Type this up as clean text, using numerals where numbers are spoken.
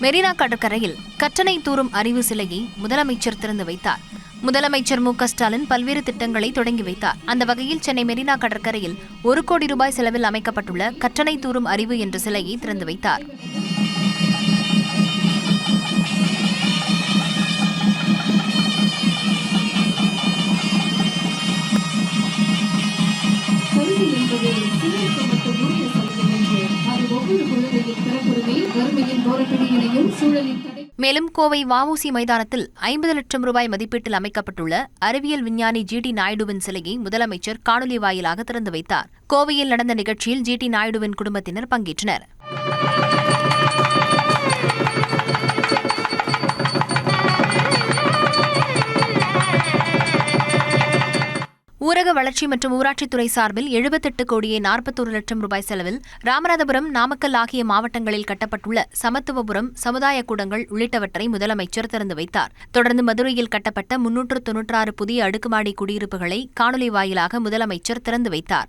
மெரினா கடற்கரையில் கற்றனை தூரும் அறிவு சிலையை முதலமைச்சர் திறந்து வைத்தார். முதலமைச்சர் மு.க.ஸ்டாலின் பல்வேறு திட்டங்களை தொடங்கி வைத்தார். அந்த வகையில் சென்னை மெரினா கடற்கரையில் 1 கோடி ரூபாய் செலவில் அமைக்கப்பட்டுள்ள கற்றனை தூரும் அறிவு என்ற சிலையை திறந்து வைத்தார். மேலும் கோவை வ.உ.சி. மைதானத்தில் 50 லட்சம் ரூபாய் மதிப்பீட்டில் அமைக்கப்பட்டுள்ள அறிவியல் விஞ்ஞானி ஜி.டி. நாயுடுவின் சிலையை முதலமைச்சர் காணொலி வாயிலாக திறந்து வைத்தார். கோவையில் நடந்த நிகழ்ச்சியில் ஜி.டி. நாயுடுவின் குடும்பத்தினர் பங்கேற்றனர். ஊரக வளர்ச்சி மற்றும் ஊராட்சித்துறை சார்பில் 78 கோடியே 41 லட்சம் ரூபாய் செலவில் ராமநாதபுரம், நாமக்கல் ஆகிய மாவட்டங்களில் கட்டப்பட்டுள்ள சமத்துவபுரம் சமுதாய கூடங்கள் உள்ளிட்டவற்றை முதலமைச்சர் திறந்து வைத்தார். தொடர்ந்து மதுரையில் கட்டப்பட்ட 396 புதிய அடுக்குமாடி குடியிருப்புகளை காணொலி வாயிலாக முதலமைச்சர் திறந்து வைத்தார்.